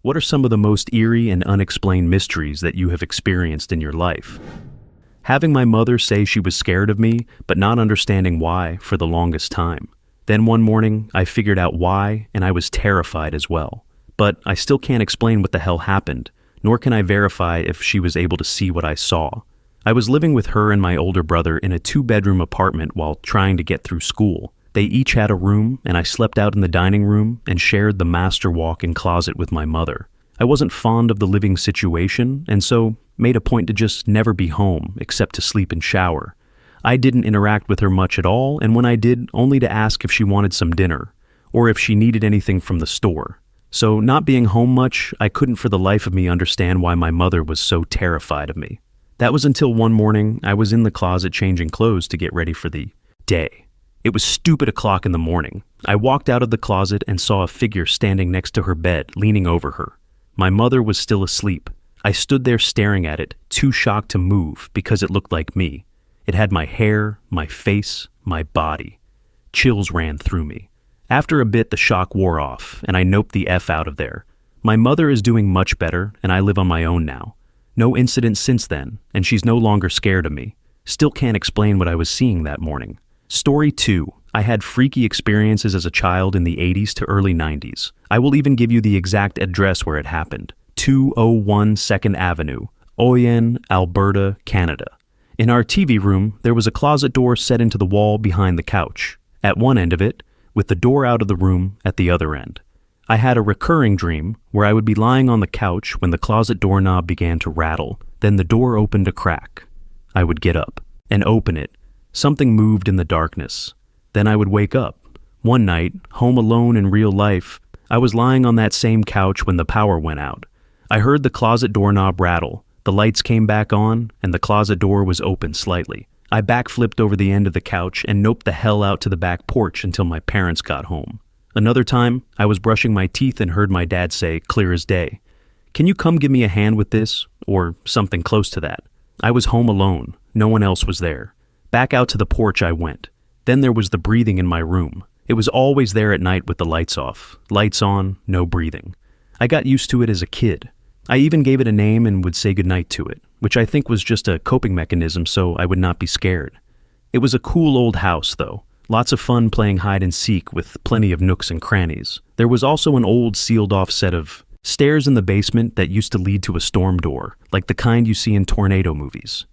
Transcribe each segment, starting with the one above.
What are some of the most eerie and unexplained mysteries that you have experienced in your life? Having my mother say she was scared of me, but not understanding why for the longest time. Then one morning, I figured out why, and I was terrified as well. But I still can't explain what the hell happened, nor can I verify if she was able to see what I saw. I was living with her and my older brother in a 2-bedroom apartment while trying to get through school. They each had a room, and I slept out in the dining room and shared the master walk-in closet with my mother. I wasn't fond of the living situation, and so made a point to just never be home except to sleep and shower. I didn't interact with her much at all, and when I did, only to ask if she wanted some dinner, or if she needed anything from the store. So not being home much, I couldn't for the life of me understand why my mother was so terrified of me. That was until one morning I was in the closet changing clothes to get ready for the day. It was stupid o'clock in the morning. I walked out of the closet and saw a figure standing next to her bed, leaning over her. My mother was still asleep. I stood there staring at it, too shocked to move because it looked like me. It had my hair, my face, my body. Chills ran through me. After a bit, the shock wore off, and I noped the F out of there. My mother is doing much better, and I live on my own now. No incident since then, and she's no longer scared of me. Still can't explain what I was seeing that morning. Story 2. I had freaky experiences as a child in the 80s to early 90s. I will even give you the exact address where it happened. 201 2nd Avenue, Oyen, Alberta, Canada. In our TV room, there was a closet door set into the wall behind the couch, at one end of it, with the door out of the room at the other end. I had a recurring dream where I would be lying on the couch when the closet doorknob began to rattle. Then the door opened a crack. I would get up and open it. Something moved in the darkness. Then I would wake up. One night, home alone in real life, I was lying on that same couch when the power went out. I heard the closet doorknob rattle. The lights came back on, and the closet door was open slightly. I backflipped over the end of the couch and noped the hell out to the back porch until my parents got home. Another time, I was brushing my teeth and heard my dad say, clear as day, "Can you come give me a hand with this?" or something close to that. I was home alone. No one else was there. Back out to the porch I went. Then there was the breathing in my room. It was always there at night with the lights off. Lights on, no breathing. I got used to it as a kid. I even gave it a name and would say goodnight to it, which I think was just a coping mechanism so I would not be scared. It was a cool old house, though. Lots of fun playing hide and seek with plenty of nooks and crannies. There was also an old sealed-off set of stairs in the basement that used to lead to a storm door, like the kind you see in tornado movies.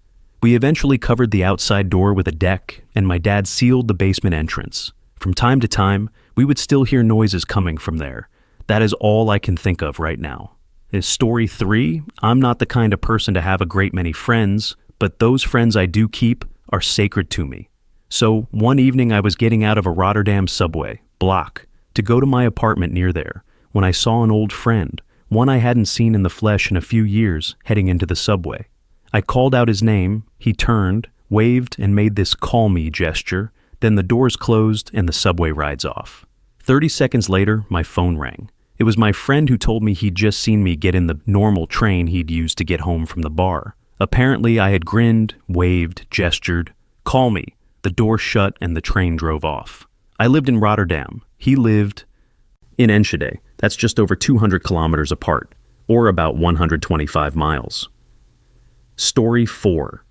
We eventually covered the outside door with a deck, and my dad sealed the basement entrance. From time to time, we would still hear noises coming from there. That is all I can think of right now. In story 3, I'm not the kind of person to have a great many friends, but those friends I do keep are sacred to me. So one evening I was getting out of a Rotterdam subway, block, to go to my apartment near there, when I saw an old friend, one I hadn't seen in the flesh in a few years, heading into the subway. I called out his name, he turned, waved, and made this call me gesture, then the doors closed and the subway rides off. 30 seconds later, my phone rang. It was my friend who told me he'd just seen me get in the normal train he'd used to get home from the bar. Apparently I had grinned, waved, gestured, "Call me." The door shut and the train drove off. I lived in Rotterdam. He lived in Enschede. That's just over 200 kilometers apart, or about 125 miles. Story 4.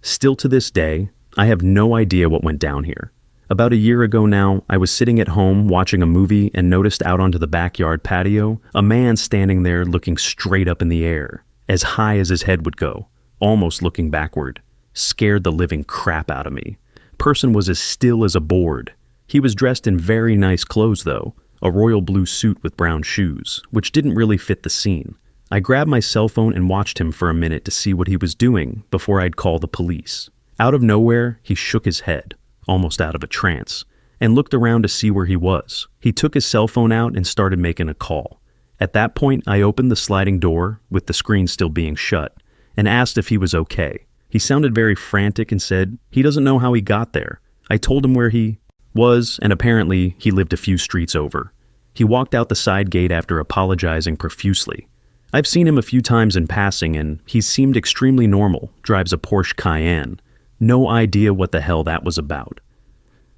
Still to this day, I have no idea what went down here. About a year ago now, I was sitting at home watching a movie and noticed out onto the backyard patio a man standing there looking straight up in the air, as high as his head would go, almost looking backward. Scared the living crap out of me. Person was as still as a board. He was dressed in very nice clothes though, a royal blue suit with brown shoes, which didn't really fit the scene. I grabbed my cell phone and watched him for a minute to see what he was doing before I'd call the police. Out of nowhere, he shook his head, almost out of a trance, and looked around to see where he was. He took his cell phone out and started making a call. At that point, I opened the sliding door, with the screen still being shut, and asked if he was okay. He sounded very frantic and said he doesn't know how he got there. I told him where he was, and apparently he lived a few streets over. He walked out the side gate after apologizing profusely. I've seen him a few times in passing, and he seemed extremely normal, drives a Porsche Cayenne. No idea what the hell that was about.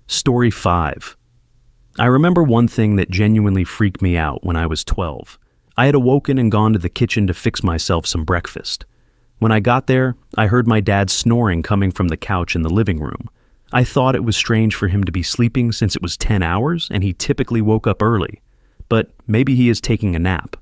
Story 5. I remember one thing that genuinely freaked me out when I was 12. I had awoken and gone to the kitchen to fix myself some breakfast. When I got there, I heard my dad snoring coming from the couch in the living room. I thought it was strange for him to be sleeping since it was 10 hours and he typically woke up early. But maybe he is taking a nap.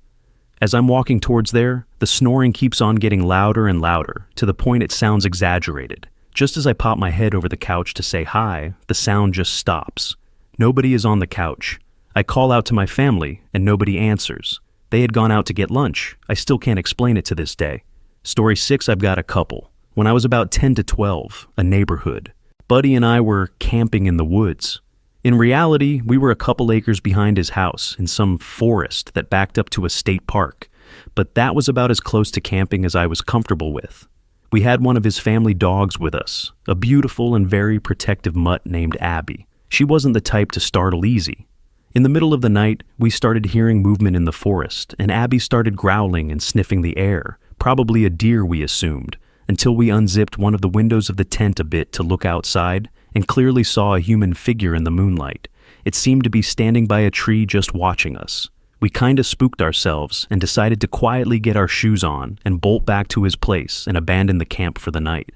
As I'm walking towards there, the snoring keeps on getting louder and louder, to the point it sounds exaggerated. Just as I pop my head over the couch to say hi, the sound just stops. Nobody is on the couch. I call out to my family, and nobody answers. They had gone out to get lunch. I still can't explain it to this day. Story 6, I've got a couple. When I was about 10 to 12, a neighborhood. Buddy and I were camping in the woods. In reality, we were a couple acres behind his house in some forest that backed up to a state park, but that was about as close to camping as I was comfortable with. We had one of his family dogs with us, a beautiful and very protective mutt named Abby. She wasn't the type to startle easy. In the middle of the night, we started hearing movement in the forest, and Abby started growling and sniffing the air, probably a deer we assumed, until we unzipped one of the windows of the tent a bit to look outside and clearly saw a human figure in the moonlight. It seemed to be standing by a tree just watching us. We kinda spooked ourselves and decided to quietly get our shoes on and bolt back to his place and abandon the camp for the night.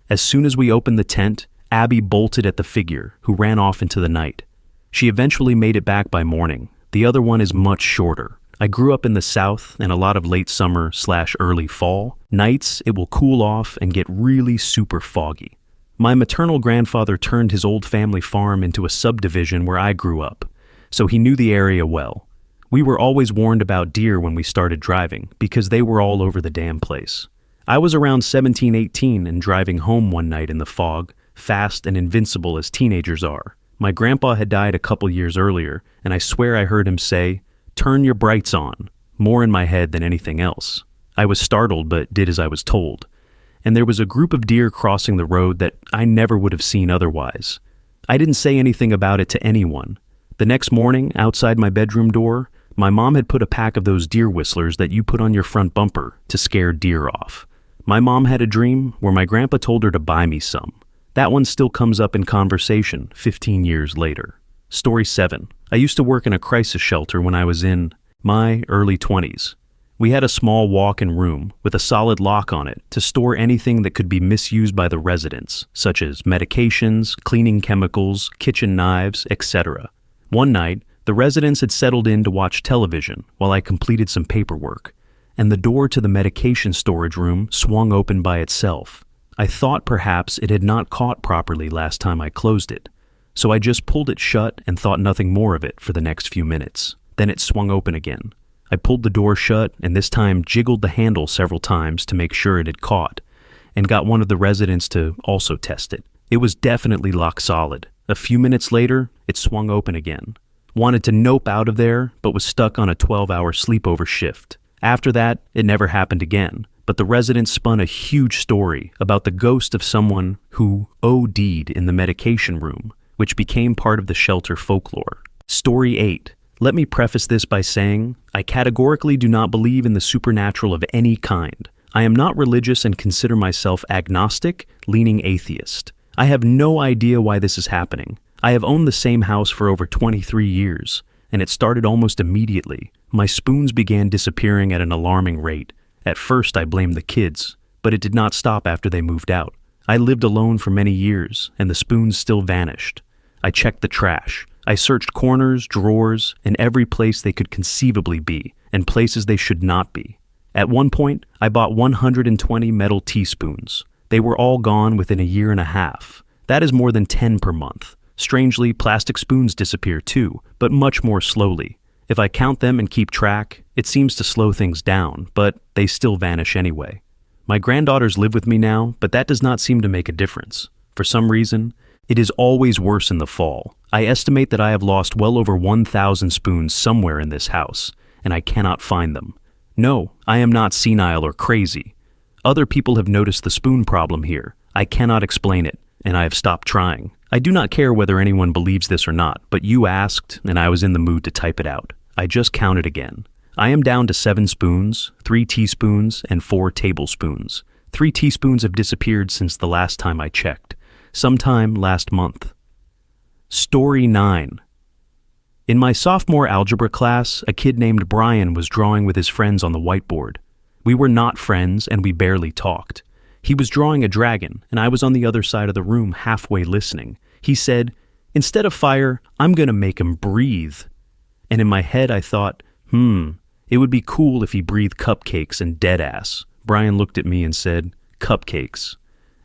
As soon as we opened the tent, Abby bolted at the figure, who ran off into the night. She eventually made it back by morning. The other one is much shorter. I grew up in the South and a lot of late summer/early fall. Nights, it will cool off and get really super foggy. My maternal grandfather turned his old family farm into a subdivision where I grew up, so he knew the area well. We were always warned about deer when we started driving, because they were all over the damn place. I was around 17, 18 and driving home one night in the fog, fast and invincible as teenagers are. My grandpa had died a couple years earlier, and I swear I heard him say, "Turn your brights on," more in my head than anything else. I was startled, but did as I was told. And there was a group of deer crossing the road that I never would have seen otherwise. I didn't say anything about it to anyone. The next morning, outside my bedroom door, my mom had put a pack of those deer whistlers that you put on your front bumper to scare deer off. My mom had a dream where my grandpa told her to buy me some. That one still comes up in conversation 15 years later. Story 7. I used to work in a crisis shelter when I was in my early 20s. We had a small walk-in room with a solid lock on it to store anything that could be misused by the residents, such as medications, cleaning chemicals, kitchen knives, etc. One night, the residents had settled in to watch television while I completed some paperwork, and the door to the medication storage room swung open by itself. I thought perhaps it had not caught properly last time I closed it, so I just pulled it shut and thought nothing more of it for the next few minutes. Then it swung open again. I pulled the door shut and this time jiggled the handle several times to make sure it had caught, and got one of the residents to also test it. It was definitely lock solid. A few minutes later, it swung open again. Wanted to nope out of there, but was stuck on a 12-hour sleepover shift. After that, it never happened again, but the residents spun a huge story about the ghost of someone who OD'd in the medication room, which became part of the shelter folklore. Story 8. Let me preface this by saying, I categorically do not believe in the supernatural of any kind. I am not religious and consider myself agnostic, leaning atheist. I have no idea why this is happening. I have owned the same house for over 23 years, and it started almost immediately. My spoons began disappearing at an alarming rate. At first, I blamed the kids, but it did not stop after they moved out. I lived alone for many years, and the spoons still vanished. I checked the trash. I searched corners, drawers, and every place they could conceivably be, and places they should not be. At one point, I bought 120 metal teaspoons. They were all gone within a year and a half. That is more than 10 per month. Strangely, plastic spoons disappear too, but much more slowly. If I count them and keep track, it seems to slow things down, but they still vanish anyway. My granddaughters live with me now, but that does not seem to make a difference. For some reason, it is always worse in the fall. I estimate that I have lost well over 1,000 spoons somewhere in this house, and I cannot find them. No, I am not senile or crazy. Other people have noticed the spoon problem here. I cannot explain it, and I have stopped trying. I do not care whether anyone believes this or not, but you asked, and I was in the mood to type it out. I just counted again. I am down to 7 spoons, 3 teaspoons, and 4 tablespoons. 3 teaspoons have disappeared since the last time I checked, sometime last month. Story 9. In my sophomore algebra class, a kid named Brian was drawing with his friends on the whiteboard. We were not friends and we barely talked. He was drawing a dragon, and I was on the other side of the room halfway listening. He said, "Instead of fire, I'm gonna make him breathe." And in my head I thought, it would be cool if he breathed cupcakes and dead ass. Brian looked at me and said, "Cupcakes."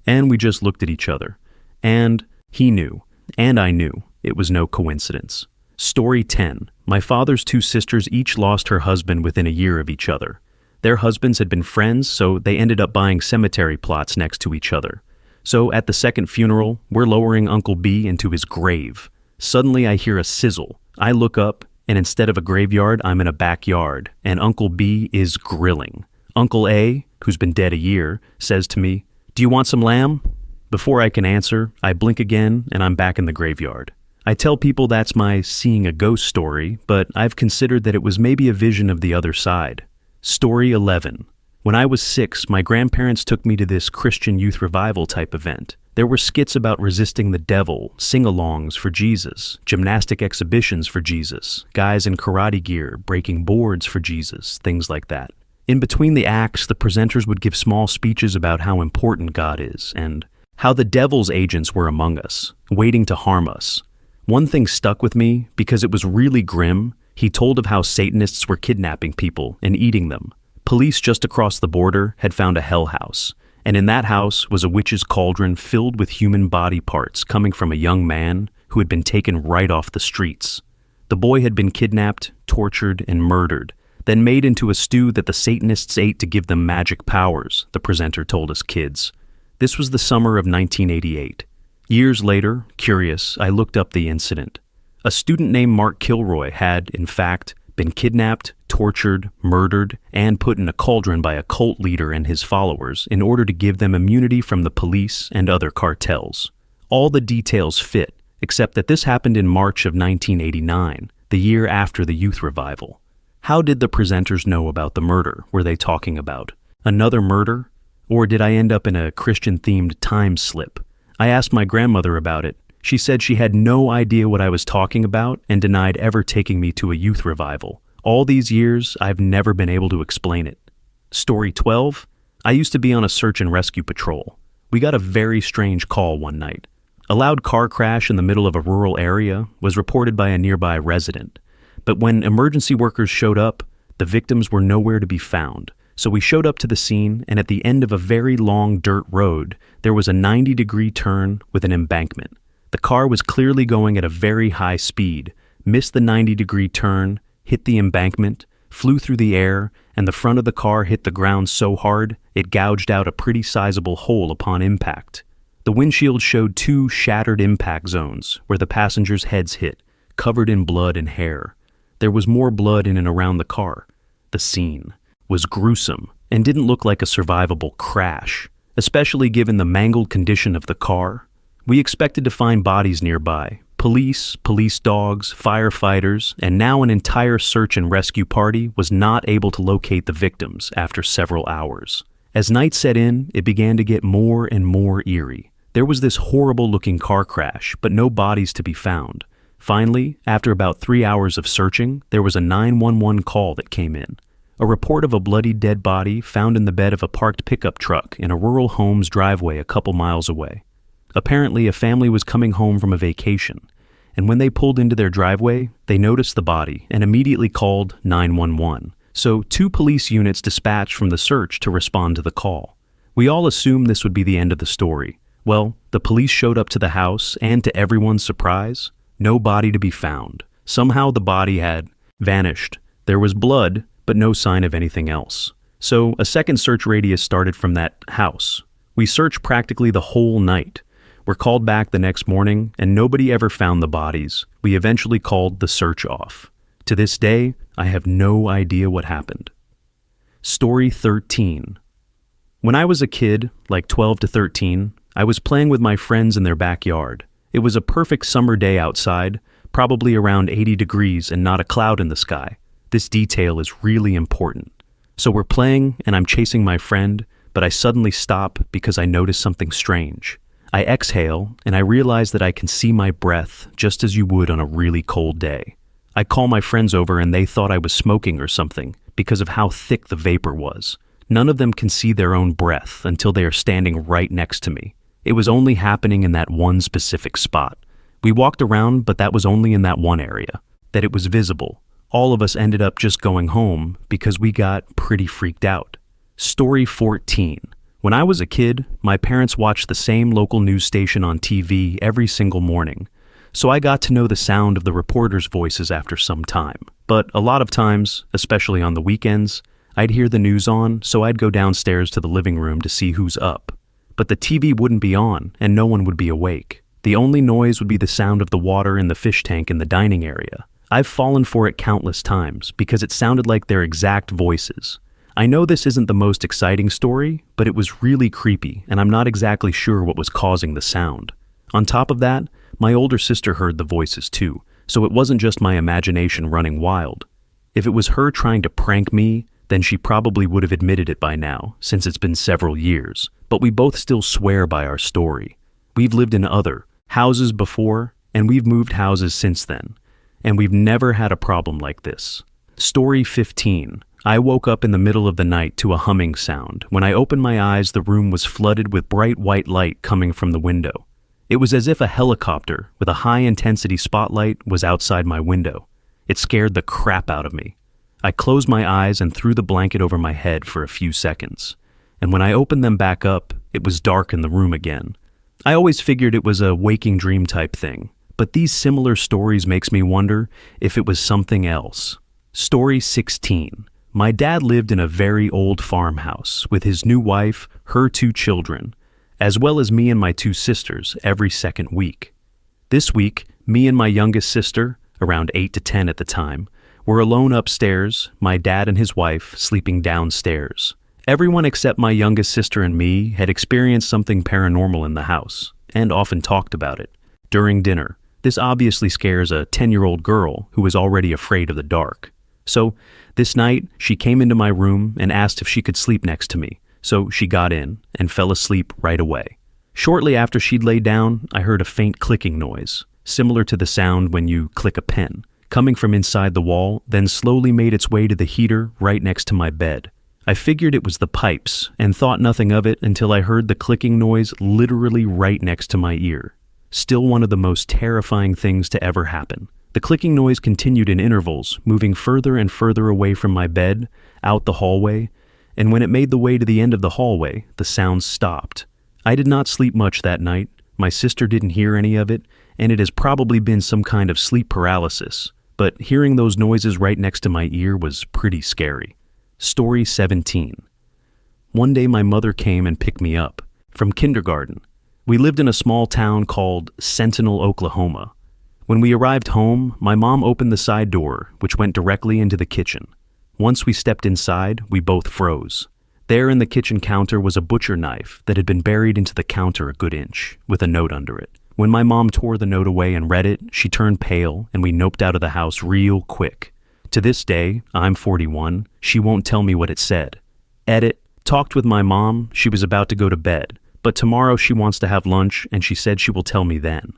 And we just looked at each other. And he knew, and I knew, it was no coincidence. Story 10. My father's two sisters each lost her husband within a year of each other. Their husbands had been friends, so they ended up buying cemetery plots next to each other. So at the second funeral, we're lowering Uncle B into his grave. Suddenly I hear a sizzle. I look up, and instead of a graveyard, I'm in a backyard, and Uncle B is grilling. Uncle A, who's been dead a year, says to me, "Do you want some lamb?" Before I can answer, I blink again, and I'm back in the graveyard. I tell people that's my seeing a ghost story, but I've considered that it was maybe a vision of the other side. Story 11. When I was 6, my grandparents took me to this Christian youth revival type event. There were skits about resisting the devil, sing-alongs for Jesus, gymnastic exhibitions for Jesus, guys in karate gear breaking boards for Jesus, things like that. In between the acts, the presenters would give small speeches about how important God is and how the devil's agents were among us, waiting to harm us. One thing stuck with me because it was really grim. He told of how Satanists were kidnapping people and eating them. Police just across the border had found a hell house, and in that house was a witch's cauldron filled with human body parts coming from a young man who had been taken right off the streets. The boy had been kidnapped, tortured, and murdered, then made into a stew that the Satanists ate to give them magic powers, the presenter told us kids. This was the summer of 1988. Years later, curious, I looked up the incident. A student named Mark Kilroy had, in fact, been kidnapped, tortured, murdered, and put in a cauldron by a cult leader and his followers in order to give them immunity from the police and other cartels. All the details fit, except that this happened in March of 1989, the year after the youth revival. How did the presenters know about the murder? Were they talking about another murder? Or did I end up in a Christian-themed time slip? I asked my grandmother about it. She said she had no idea what I was talking about and denied ever taking me to a youth revival. All these years, I've never been able to explain it. Story 12. I used to be on a search and rescue patrol. We got a very strange call one night. A loud car crash in the middle of a rural area was reported by a nearby resident. But when emergency workers showed up, the victims were nowhere to be found. So we showed up to the scene, and at the end of a very long dirt road, there was a 90-degree turn with an embankment. The car was clearly going at a very high speed, missed the 90-degree turn, hit the embankment, flew through the air, and the front of the car hit the ground so hard it gouged out a pretty sizable hole upon impact. The windshield showed 2 shattered impact zones where the passengers' heads hit, covered in blood and hair. There was more blood in and around the car. The scene was gruesome and didn't look like a survivable crash, especially given the mangled condition of the car. We expected to find bodies nearby, police dogs, firefighters, and now an entire search and rescue party was not able to locate the victims after several hours. As night set in, it began to get more and more eerie. There was this horrible-looking car crash, but no bodies to be found. Finally, after about 3 hours of searching, there was a 911 call that came in. A report of a bloody dead body found in the bed of a parked pickup truck in a rural home's driveway a couple miles away. Apparently, a family was coming home from a vacation, and when they pulled into their driveway, they noticed the body and immediately called 911. So 2 police units dispatched from the search to respond to the call. We all assumed this would be the end of the story. Well, the police showed up to the house, and to everyone's surprise, no body to be found. Somehow the body had vanished. There was blood, but no sign of anything else. So a second search radius started from that house. We searched practically the whole night. Were called back the next morning, and nobody ever found the bodies. We eventually called the search off. To this day, I have no idea what happened. Story 13. When I was a kid, like 12 to 13, I was playing with my friends in their backyard. It was a perfect summer day outside, probably around 80 degrees and not a cloud in the sky. This detail is really important. So we're playing, and I'm chasing my friend, but I suddenly stop because I notice something strange. I exhale, and I realize that I can see my breath just as you would on a really cold day. I call my friends over and they thought I was smoking or something because of how thick the vapor was. None of them can see their own breath until they are standing right next to me. It was only happening in that one specific spot. We walked around, but that was only in that one area, that it was visible. All of us ended up just going home because we got pretty freaked out. Story 14. When I was a kid, my parents watched the same local news station on TV every single morning, so I got to know the sound of the reporters' voices after some time. But a lot of times, especially on the weekends, I'd hear the news on, so I'd go downstairs to the living room to see who's up. But the TV wouldn't be on, and no one would be awake. The only noise would be the sound of the water in the fish tank in the dining area. I've fallen for it countless times because it sounded like their exact voices. I know this isn't the most exciting story, but it was really creepy, and I'm not exactly sure what was causing the sound. On top of that, my older sister heard the voices too, so it wasn't just my imagination running wild. If it was her trying to prank me, then she probably would have admitted it by now, since it's been several years. But we both still swear by our story. We've lived in other houses before, and we've moved houses since then, and we've never had a problem like this. Story 15. I woke up in the middle of the night to a humming sound. When I opened my eyes, the room was flooded with bright white light coming from the window. It was as if a helicopter with a high-intensity spotlight was outside my window. It scared the crap out of me. I closed my eyes and threw the blanket over my head for a few seconds. And when I opened them back up, it was dark in the room again. I always figured it was a waking dream type thing, but these similar stories makes me wonder if it was something else. Story 16. My dad lived in a very old farmhouse with his new wife, her 2 children, as well as me and my 2 sisters every second week. This week, me and my youngest sister, around 8 to 10 at the time, were alone upstairs, my dad and his wife sleeping downstairs. Everyone except my youngest sister and me had experienced something paranormal in the house, and often talked about it. During dinner, this obviously scares a 10-year-old girl who is already afraid of the dark. So, this night, she came into my room and asked if she could sleep next to me, so she got in and fell asleep right away. Shortly after she'd laid down, I heard a faint clicking noise, similar to the sound when you click a pen, coming from inside the wall, then slowly made its way to the heater right next to my bed. I figured it was the pipes and thought nothing of it until I heard the clicking noise literally right next to my ear. Still one of the most terrifying things to ever happen. The clicking noise continued in intervals, moving further and further away from my bed, out the hallway, and when it made the way to the end of the hallway, the sound stopped. I did not sleep much that night, my sister didn't hear any of it, and it has probably been some kind of sleep paralysis, but hearing those noises right next to my ear was pretty scary. Story 17. One day my mother came and picked me up from kindergarten. We lived in a small town called Sentinel, Oklahoma. When we arrived home, my mom opened the side door, which went directly into the kitchen. Once we stepped inside, we both froze. There in the kitchen counter was a butcher knife that had been buried into the counter a good inch, with a note under it. When my mom tore the note away and read it, she turned pale and we noped out of the house real quick. To this day, I'm 41, she won't tell me what it said. Edit, talked with my mom, she was about to go to bed, but tomorrow she wants to have lunch and she said she will tell me then.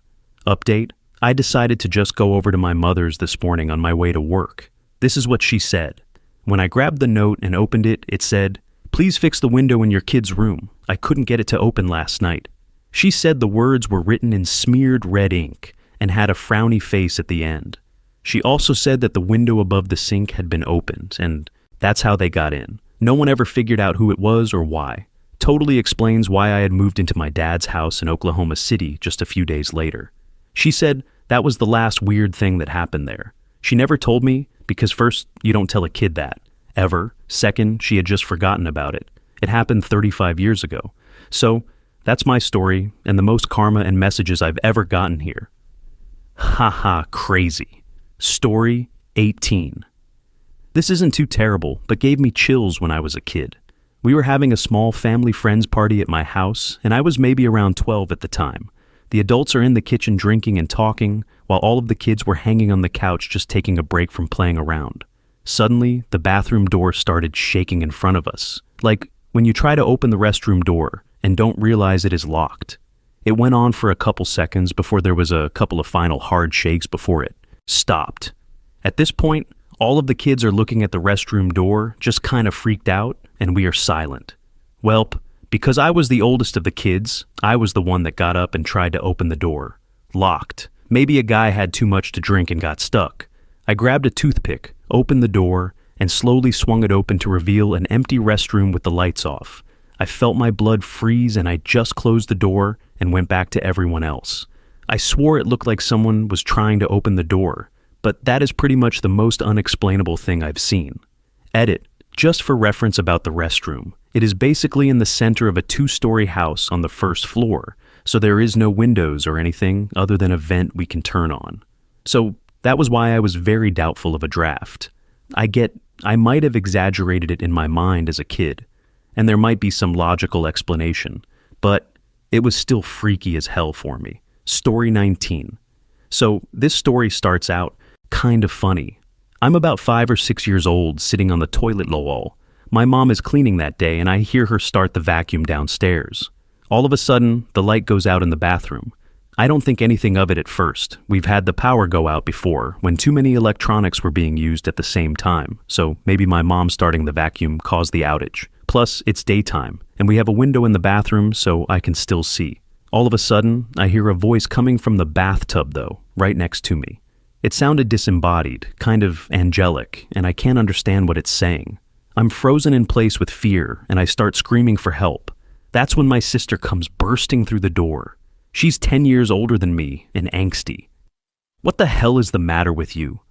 Update, I decided to just go over to my mother's this morning on my way to work. This is what she said. When I grabbed the note and opened it, it said, "Please fix the window in your kid's room. I couldn't get it to open last night." She said the words were written in smeared red ink and had a frowny face at the end. She also said that the window above the sink had been opened, and that's how they got in. No one ever figured out who it was or why. Totally explains why I had moved into my dad's house in Oklahoma City just a few days later. She said that was the last weird thing that happened there. She never told me because first, you don't tell a kid that, ever. Second, she had just forgotten about it. It happened 35 years ago. So, that's my story and the most karma and messages I've ever gotten here. Haha, crazy. Story 18. This isn't too terrible, but gave me chills when I was a kid. We were having a small family friends party at my house, and I was maybe around 12 at the time. The adults are in the kitchen drinking and talking, while all of the kids were hanging on the couch just taking a break from playing around. Suddenly, the bathroom door started shaking in front of us, like when you try to open the restroom door and don't realize it is locked. It went on for a couple seconds before there was a couple of final hard shakes before it stopped. At this point, all of the kids are looking at the restroom door, just kind of freaked out, and we are silent. Welp, because I was the oldest of the kids, I was the one that got up and tried to open the door. Locked. Maybe a guy had too much to drink and got stuck. I grabbed a toothpick, opened the door, and slowly swung it open to reveal an empty restroom with the lights off. I felt my blood freeze and I just closed the door and went back to everyone else. I swore it looked like someone was trying to open the door, but that is pretty much the most unexplainable thing I've seen. Edit, just for reference about the restroom. It is basically in the center of a 2-story house on the first floor, so there is no windows or anything other than a vent we can turn on. So that was why I was very doubtful of a draft. I might have exaggerated it in my mind as a kid, and there might be some logical explanation, but it was still freaky as hell for me. Story 19. So this story starts out kind of funny. I'm about 5 or 6 years old, sitting on the toilet bowl. My mom is cleaning that day, and I hear her start the vacuum downstairs. All of a sudden, the light goes out in the bathroom. I don't think anything of it at first. We've had the power go out before, when too many electronics were being used at the same time, so maybe my mom starting the vacuum caused the outage. Plus, it's daytime, and we have a window in the bathroom so I can still see. All of a sudden, I hear a voice coming from the bathtub, though, right next to me. It sounded disembodied, kind of angelic, and I can't understand what it's saying. I'm frozen in place with fear, and I start screaming for help. That's when my sister comes bursting through the door. She's 10 years older than me and angsty. "What the hell is the matter with you?"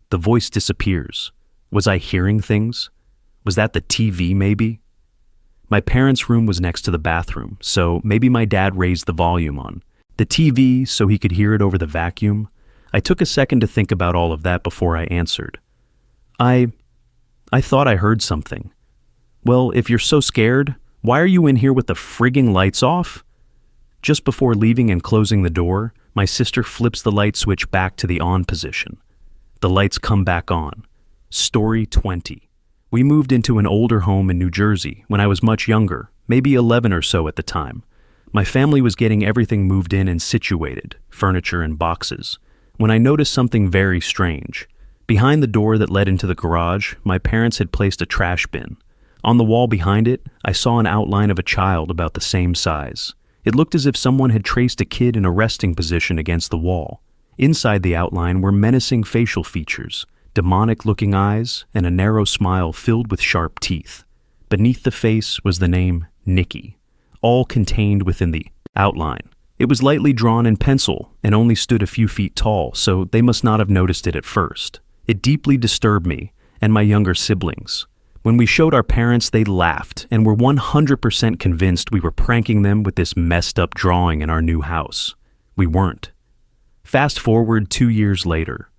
The voice disappears. Was I hearing things? Was that the TV, maybe? My parents' room was next to the bathroom, so maybe my dad raised the volume on the TV so he could hear it over the vacuum. I took a second to think about all of that before I answered. I thought I heard something. "Well, if you're so scared, why are you in here with the frigging lights off?" Just before leaving and closing the door, my sister flips the light switch back to the on position. The lights come back on. Story 20. We moved into an older home in New Jersey when I was much younger, maybe 11 or so at the time. My family was getting everything moved in and situated, furniture and boxes, when I noticed something very strange. Behind the door that led into the garage, my parents had placed a trash bin. On the wall behind it, I saw an outline of a child about the same size. It looked as if someone had traced a kid in a resting position against the wall. Inside the outline were menacing facial features, demonic-looking eyes, and a narrow smile filled with sharp teeth. Beneath the face was the name Nikki, all contained within the outline. It was lightly drawn in pencil and only stood a few feet tall, so they must not have noticed it at first. It deeply disturbed me and my younger siblings. When we showed our parents, they laughed and were 100% convinced we were pranking them with this messed up drawing in our new house. We weren't. Fast forward 2 years later.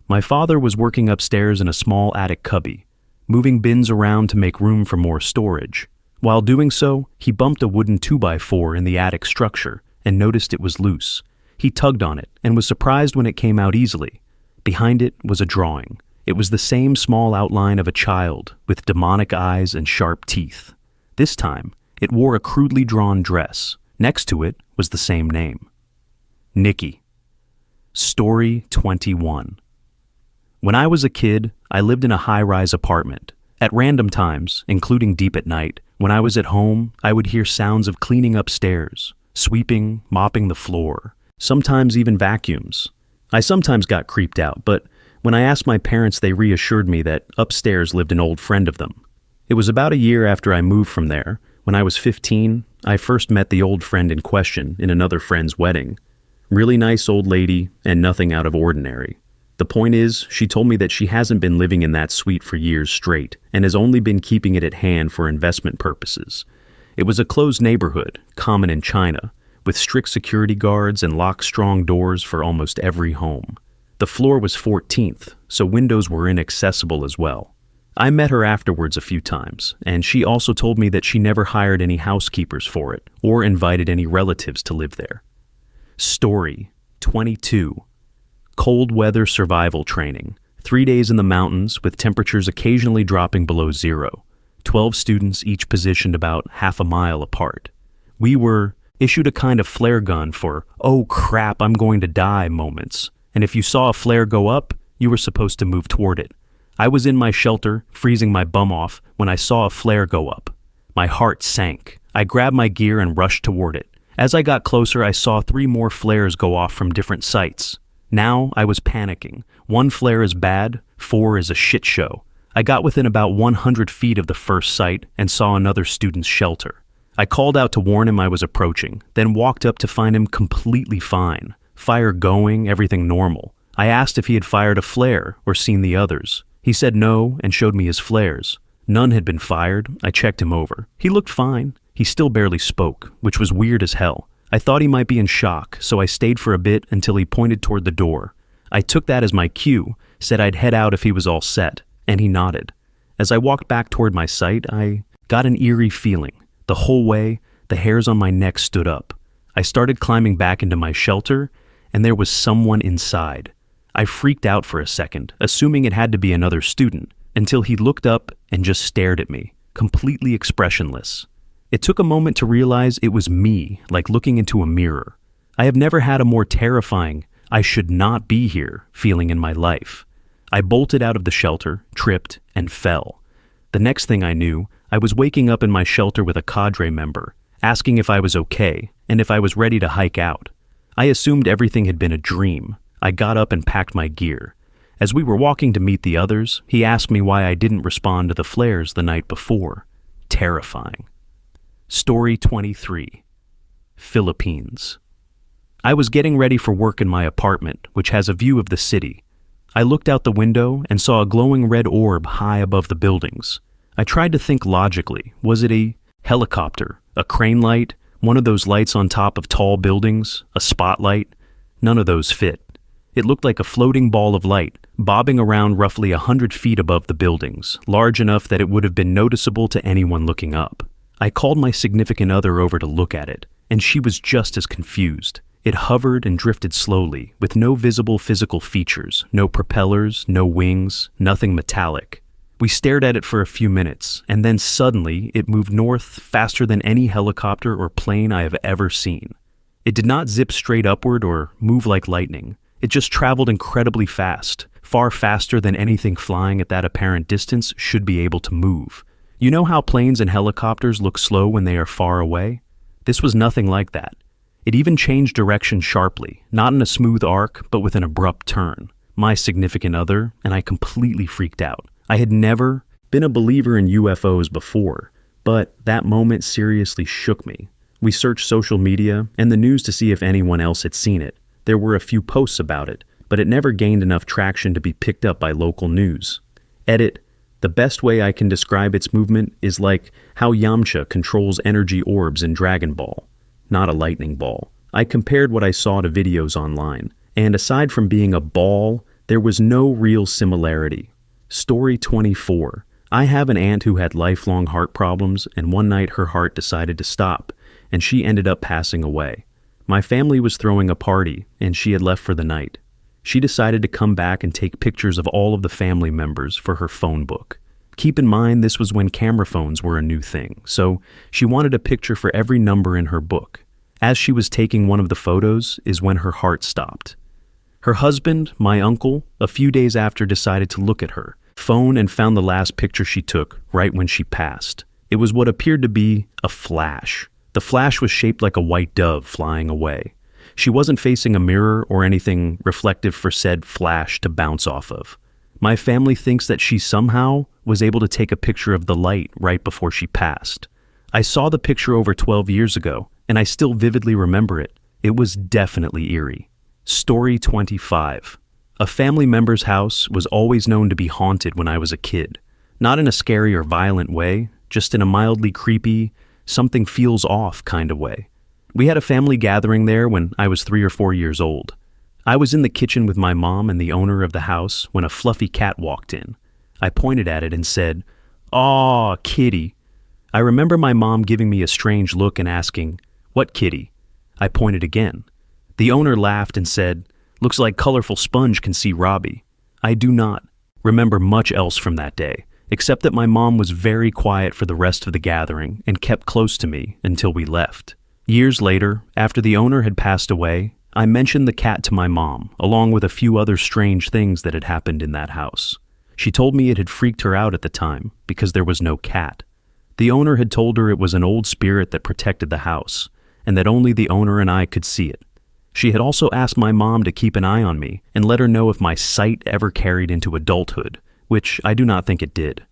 My father was working upstairs in a small attic cubby, moving bins around to make room for more storage. While doing so, he bumped a wooden 2x4 in the attic structure and noticed it was loose. He tugged on it and was surprised when it came out easily. Behind it was a drawing. It was the same small outline of a child with demonic eyes and sharp teeth. This time, it wore a crudely drawn dress. Next to it was the same name. Nikki. Story 21. When I was a kid, I lived in a high-rise apartment. At random times, including deep at night, when I was at home, I would hear sounds of cleaning upstairs, sweeping, mopping the floor, sometimes even vacuums. I sometimes got creeped out, but when I asked my parents, they reassured me that upstairs lived an old friend of them. It was about a year after I moved from there. When I was 15, I first met the old friend in question in another friend's wedding. Really nice old lady and nothing out of ordinary. The point is, she told me that she hasn't been living in that suite for years straight and has only been keeping it at hand for investment purposes. It was a closed neighborhood, common in China, with strict security guards and lock-strong doors for almost every home. The floor was 14th, so windows were inaccessible as well. I met her afterwards a few times, and she also told me that she never hired any housekeepers for it or invited any relatives to live there. Story 22. Cold weather survival training. 3 days in the mountains with temperatures occasionally dropping below zero. 12 students each positioned about half a mile apart. We were issued a kind of flare gun for, "oh crap, I'm going to die" moments. And if you saw a flare go up, You were supposed to move toward it. I was in my shelter, freezing my bum off, when I saw a flare go up. My heart sank. I grabbed my gear and rushed toward it. As I got closer, I saw 3 more flares go off from different sites. Now I was panicking. 1 flare is bad, 4 is a shit show. I got within about 100 feet of the first site and saw another student's shelter. I called out to warn him I was approaching, then walked up to find him completely fine. Fire going, everything normal. I asked if he had fired a flare or seen the others. He said no and showed me his flares. None had been fired. I checked him over. He looked fine. He still barely spoke, which was weird as hell. I thought he might be in shock, so I stayed for a bit until he pointed toward the door. I took that as my cue, said I'd head out if he was all set, and he nodded. As I walked back toward my site, I got an eerie feeling. The whole way, the hairs on my neck stood up. I started climbing back into my shelter, and there was someone inside. I freaked out for a second, assuming it had to be another student, until he looked up and just stared at me, completely expressionless. It took a moment to realize it was me, like looking into a mirror. I have never had a more terrifying, I should not be here feeling in my life. I bolted out of the shelter, tripped, and fell. The next thing I knew, I was waking up in my shelter with a cadre member, asking if I was okay and if I was ready to hike out. I assumed everything had been a dream. I got up and packed my gear. As we were walking to meet the others, he asked me why I didn't respond to the flares the night before. Terrifying. Story 23. Philippines. I was getting ready for work in my apartment, which has a view of the city. I looked out the window and saw a glowing red orb high above the buildings. I tried to think logically. Was it a helicopter, a crane light, one of those lights on top of tall buildings, a spotlight? None of those fit. It looked like a floating ball of light, bobbing around roughly 100 feet above the buildings, large enough that it would have been noticeable to anyone looking up. I called my significant other over to look at it, and she was just as confused. It hovered and drifted slowly, with no visible physical features, no propellers, no wings, nothing metallic. We stared at it for a few minutes, and then suddenly it moved north faster than any helicopter or plane I have ever seen. It did not zip straight upward or move like lightning. It just traveled incredibly fast, far faster than anything flying at that apparent distance should be able to move. You know how planes and helicopters look slow when they are far away? This was nothing like that. It even changed direction sharply, not in a smooth arc, but with an abrupt turn. My significant other and I completely freaked out. I had never been a believer in UFOs before, but that moment seriously shook me. We searched social media and the news to see if anyone else had seen it. There were a few posts about it, but it never gained enough traction to be picked up by local news. Edit. The best way I can describe its movement is like how Yamcha controls energy orbs in Dragon Ball, not a lightning ball. I compared what I saw to videos online, and aside from being a ball, there was no real similarity. Story 24. I have an aunt who had lifelong heart problems, and one night her heart decided to stop, and she ended up passing away. My family was throwing a party, and she had left for the night. She decided to come back and take pictures of all of the family members for her phone book. Keep in mind this was when camera phones were a new thing, so she wanted a picture for every number in her book. As she was taking one of the photos is when her heart stopped. Her husband, my uncle, a few days after decided to look at her phone and found the last picture she took right when she passed. It was what appeared to be a flash. The flash was shaped like a white dove flying away. She wasn't facing a mirror or anything reflective for said flash to bounce off of. My family thinks that she somehow was able to take a picture of the light right before she passed. I saw the picture over 12 years ago, and I still vividly remember it. It was definitely eerie. Story 25. A family member's house was always known to be haunted when I was a kid. Not in a scary or violent way, just in a mildly creepy, something feels off kind of way. We had a family gathering there when I was 3 or 4 years old. I was in the kitchen with my mom and the owner of the house when a fluffy cat walked in. I pointed at it and said, "Aw, kitty." I remember my mom giving me a strange look and asking, "What kitty?" I pointed again. The owner laughed and said, "Looks like Colorful Sponge can see Robbie." I do not remember much else from that day, except that my mom was very quiet for the rest of the gathering and kept close to me until we left. Years later, after the owner had passed away, I mentioned the cat to my mom, along with a few other strange things that had happened in that house. She told me it had freaked her out at the time because there was no cat. The owner had told her it was an old spirit that protected the house, and that only the owner and I could see it. She had also asked my mom to keep an eye on me and let her know if my sight ever carried into adulthood, which I do not think it did.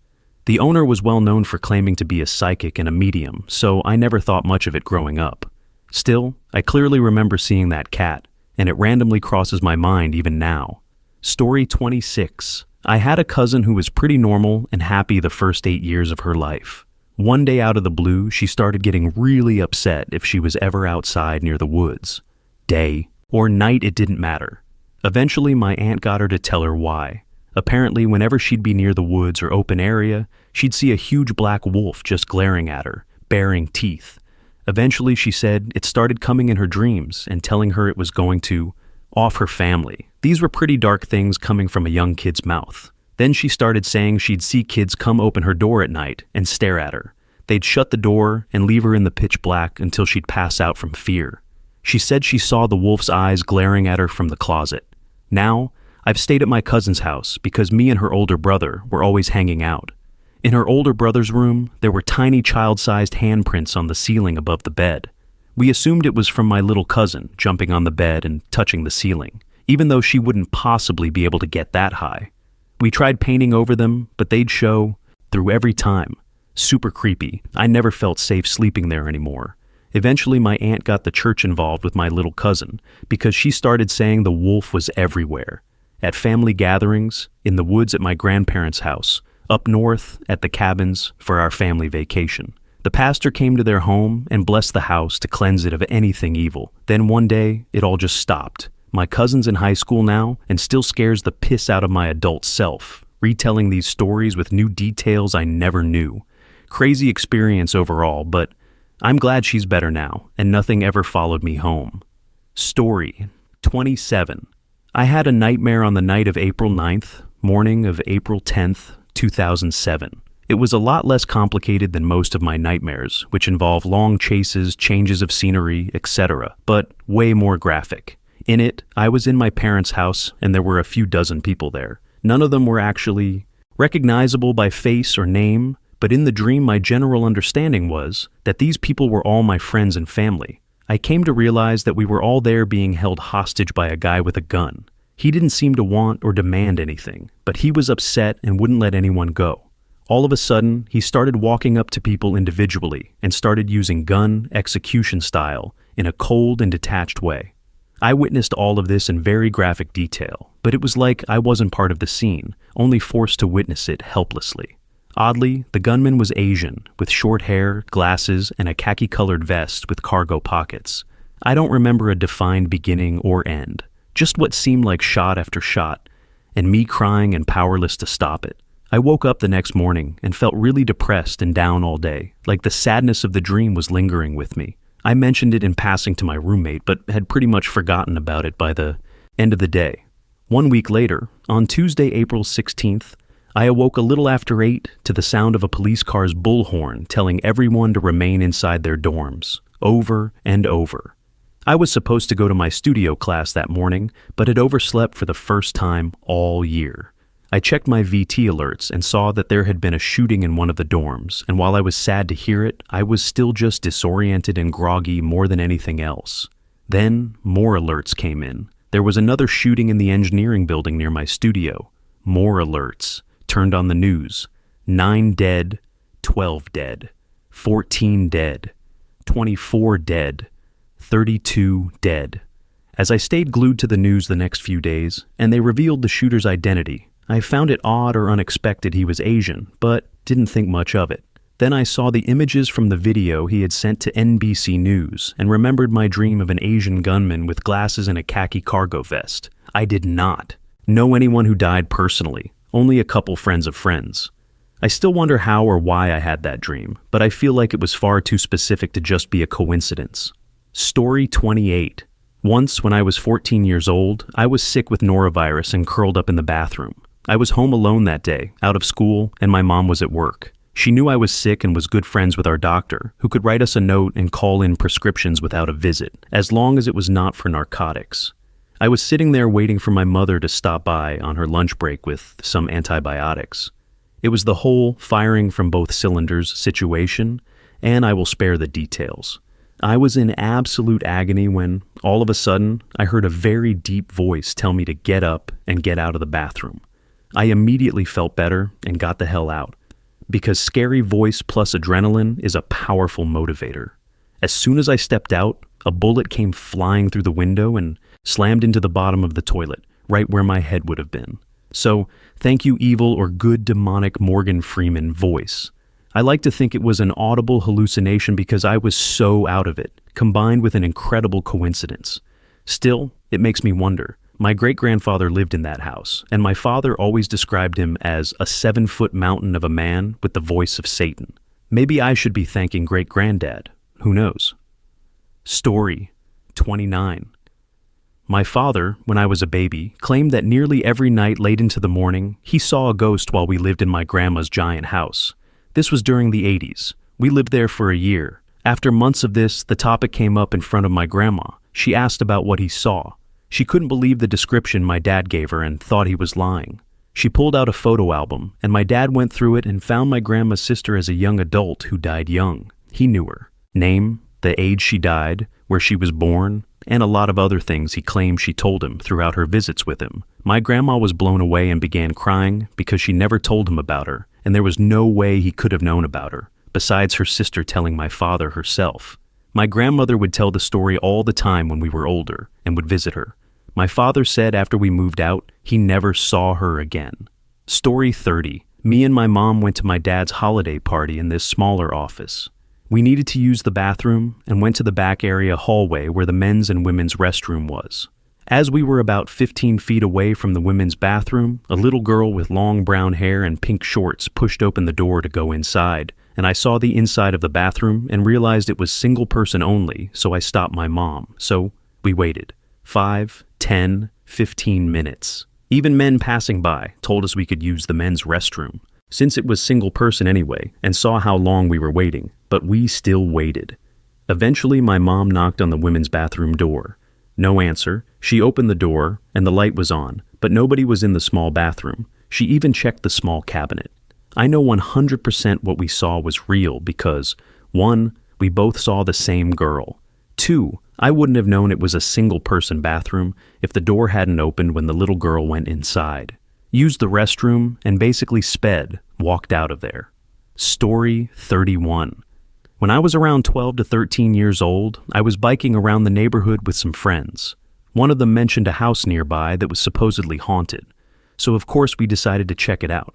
The owner was well known for claiming to be a psychic and a medium, so I never thought much of it growing up. Still, I clearly remember seeing that cat, and it randomly crosses my mind even now. Story 26. I had a cousin who was pretty normal and happy the first 8 years of her life. One day out of the blue, she started getting really upset if she was ever outside near the woods. Day or night, it didn't matter. Eventually, my aunt got her to tell her why. Apparently, whenever she'd be near the woods or open area, she'd see a huge black wolf just glaring at her, baring teeth. Eventually, she said it started coming in her dreams and telling her it was going to off her family. These were pretty dark things coming from a young kid's mouth. Then she started saying she'd see kids come open her door at night and stare at her. They'd shut the door and leave her in the pitch black until she'd pass out from fear. She said she saw the wolf's eyes glaring at her from the closet. Now, I've stayed at my cousin's house because me and her older brother were always hanging out. In her older brother's room, there were tiny child-sized handprints on the ceiling above the bed. We assumed it was from my little cousin jumping on the bed and touching the ceiling, even though she wouldn't possibly be able to get that high. We tried painting over them, but they'd show through every time. Super creepy. I never felt safe sleeping there anymore. Eventually, my aunt got the church involved with my little cousin because she started saying the wolf was everywhere. At family gatherings, in the woods at my grandparents' house, up north at the cabins for our family vacation. The pastor came to their home and blessed the house to cleanse it of anything evil. Then one day, it all just stopped. My cousin's in high school now and still scares the piss out of my adult self, retelling these stories with new details I never knew. Crazy experience overall, but I'm glad she's better now and nothing ever followed me home. Story 27. I had a nightmare on the night of April 9th, morning of April 10th, 2007. It was a lot less complicated than most of my nightmares, which involve long chases, changes of scenery, etc., but way more graphic. In it, I was in my parents' house and there were a few dozen people there. None of them were actually recognizable by face or name, but in the dream my general understanding was that these people were all my friends and family. I came to realize that we were all there being held hostage by a guy with a gun. He didn't seem to want or demand anything, but he was upset and wouldn't let anyone go. All of a sudden, he started walking up to people individually and started using gun execution style in a cold and detached way. I witnessed all of this in very graphic detail, but it was like I wasn't part of the scene, only forced to witness it helplessly. Oddly, the gunman was Asian, with short hair, glasses, and a khaki-colored vest with cargo pockets. I don't remember a defined beginning or end, just what seemed like shot after shot, and me crying and powerless to stop it. I woke up the next morning and felt really depressed and down all day, like the sadness of the dream was lingering with me. I mentioned it in passing to my roommate, but had pretty much forgotten about it by the end of the day. 1 week later, on Tuesday, April 16th, I awoke a little after 8 to the sound of a police car's bullhorn telling everyone to remain inside their dorms, over and over. I was supposed to go to my studio class that morning, but had overslept for the first time all year. I checked my VT alerts and saw that there had been a shooting in one of the dorms, and while I was sad to hear it, I was still just disoriented and groggy more than anything else. Then, more alerts came in. There was another shooting in the engineering building near my studio. More alerts. Turned on the news. 9 dead, 12 dead, 14 dead, 24 dead, 32 dead. As I stayed glued to the news the next few days, and they revealed the shooter's identity, I found it odd or unexpected he was Asian, but didn't think much of it. Then I saw the images from the video he had sent to NBC News and remembered my dream of an Asian gunman with glasses and a khaki cargo vest. I did not know anyone who died personally, only a couple friends of friends. I still wonder how or why I had that dream, but I feel like it was far too specific to just be a coincidence. Story 28. Once, when I was 14 years old, I was sick with norovirus and curled up in the bathroom. I was home alone that day, out of school, and my mom was at work. She knew I was sick and was good friends with our doctor, who could write us a note and call in prescriptions without a visit, as long as it was not for narcotics. I was sitting there waiting for my mother to stop by on her lunch break with some antibiotics. It was the whole firing from both cylinders situation, and I will spare the details. I was in absolute agony when, all of a sudden, I heard a very deep voice tell me to get up and get out of the bathroom. I immediately felt better and got the hell out, because scary voice plus adrenaline is a powerful motivator. As soon as I stepped out, a bullet came flying through the window and slammed into the bottom of the toilet, right where my head would have been. So, thank you, evil or good demonic Morgan Freeman voice. I like to think it was an audible hallucination because I was so out of it, combined with an incredible coincidence. Still, it makes me wonder. My great-grandfather lived in that house, and my father always described him as a 7-foot mountain of a man with the voice of Satan. Maybe I should be thanking great-granddad. Who knows? Story 29. My father, when I was a baby, claimed that nearly every night late into the morning, he saw a ghost while we lived in my grandma's giant house. This was during the 80s. We lived there for a year. After months of this, the topic came up in front of my grandma. She asked about what he saw. She couldn't believe the description my dad gave her and thought he was lying. She pulled out a photo album, and my dad went through it and found my grandma's sister as a young adult who died young. He knew her. Name, the age she died, where she was born, and a lot of other things he claimed she told him throughout her visits with him. My grandma was blown away and began crying because she never told him about her, and there was no way he could have known about her, besides her sister telling my father herself. My grandmother would tell the story all the time when we were older and would visit her. My father said after we moved out, he never saw her again. Story 30. Me and my mom went to my dad's holiday party in this smaller office. We needed to use the bathroom and went to the back area hallway where the men's and women's restroom was. As we were about 15 feet away from the women's bathroom, a little girl with long brown hair and pink shorts pushed open the door to go inside, and I saw the inside of the bathroom and realized it was single person only, so I stopped my mom. So we waited. 5, 10, 15 minutes. Even men passing by told us we could use the men's restroom, since it was single person anyway, and saw how long we were waiting, but we still waited. Eventually, my mom knocked on the women's bathroom door. No answer. She opened the door, and the light was on, but nobody was in the small bathroom. She even checked the small cabinet. I know 100% what we saw was real because, 1, we both saw the same girl. 2, I wouldn't have known it was a single-person bathroom if the door hadn't opened when the little girl went inside. Used the restroom, and basically walked out of there. Story 31. When I was around 12 to 13 years old, I was biking around the neighborhood with some friends. One of them mentioned a house nearby that was supposedly haunted, so of course we decided to check it out.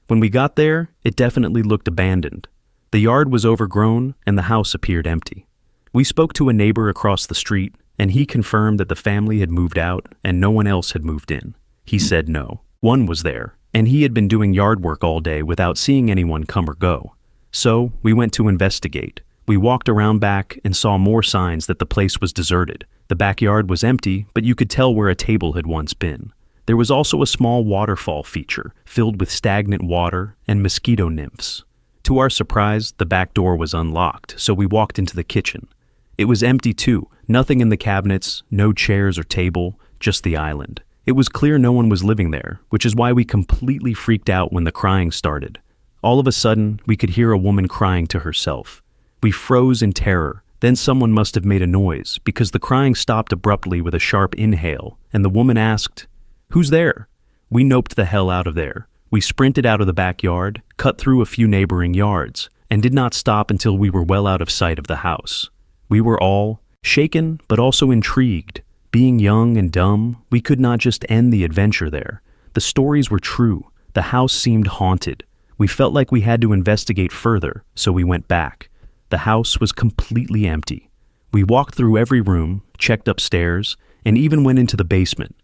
When we got there, it definitely looked abandoned. The yard was overgrown, and the house appeared empty. We spoke to a neighbor across the street, and he confirmed that the family had moved out and no one else had moved in. He said no. One was there, and he had been doing yard work all day without seeing anyone come or go. So we went to investigate. We walked around back and saw more signs that the place was deserted. The backyard was empty, but you could tell where a table had once been. There was also a small waterfall feature filled with stagnant water and mosquito nymphs. To our surprise, the back door was unlocked, so we walked into the kitchen. It was empty too, nothing in the cabinets, no chairs or table, just the island. It was clear no one was living there, which is why we completely freaked out when the crying started. All of a sudden, we could hear a woman crying to herself. We froze in terror. Then someone must have made a noise, because the crying stopped abruptly with a sharp inhale, and the woman asked, "Who's there?" We noped the hell out of there. We sprinted out of the backyard, cut through a few neighboring yards, and did not stop until we were well out of sight of the house. We were all shaken, but also intrigued. Being young and dumb, we could not just end the adventure there. The stories were true. The house seemed haunted. We felt like we had to investigate further, so we went back. The house was completely empty. We walked through every room, checked upstairs, and even went into the basement.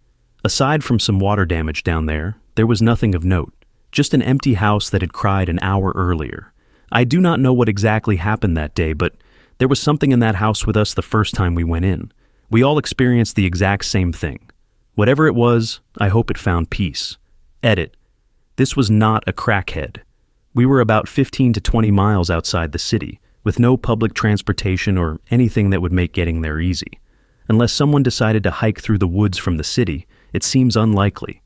Aside from some water damage down there was nothing of note. Just an empty house that had cried an hour earlier. I do not know what exactly happened that day, but there was something in that house with us the first time we went in. We all experienced the exact same thing. Whatever it was, I hope it found peace. Edit. This was not a crackhead. We were about 15 to 20 miles outside the city, with no public transportation or anything that would make getting there easy. Unless someone decided to hike through the woods from the city, it seems unlikely.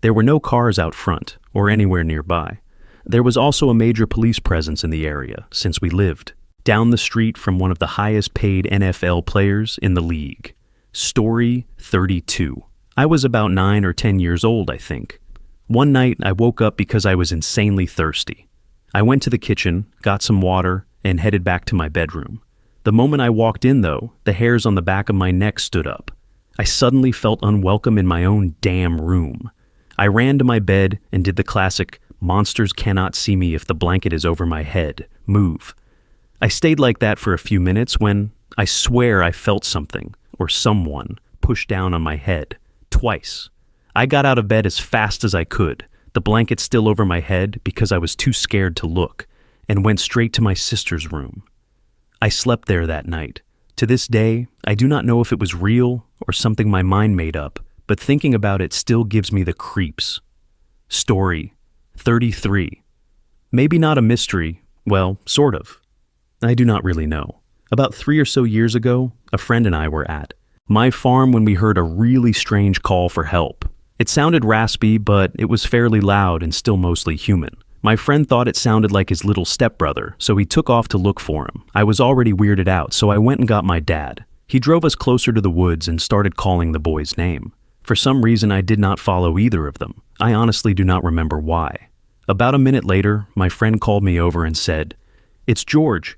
There were no cars out front or anywhere nearby. There was also a major police presence in the area, since we lived down the street from one of the highest paid NFL players in the league. Story 32. I was about 9 or 10 years old, I think. One night, I woke up because I was insanely thirsty. I went to the kitchen, got some water, and headed back to my bedroom. The moment I walked in, though, the hairs on the back of my neck stood up. I suddenly felt unwelcome in my own damn room. I ran to my bed and did the classic, monsters cannot see me if the blanket is over my head, move. I stayed like that for a few minutes when I swear I felt something, or someone, push down on my head, twice. I got out of bed as fast as I could, the blanket still over my head because I was too scared to look, and went straight to my sister's room. I slept there that night. To this day, I do not know if it was real or something my mind made up, but thinking about it still gives me the creeps. Story 33. Maybe not a mystery, well, sort of. I do not really know. About 3 or so years ago, a friend and I were at my farm when we heard a really strange call for help. It sounded raspy, but it was fairly loud and still mostly human. My friend thought it sounded like his little stepbrother, so he took off to look for him. I was already weirded out, so I went and got my dad. He drove us closer to the woods and started calling the boy's name. For some reason, I did not follow either of them. I honestly do not remember why. About a minute later, my friend called me over and said, "It's George."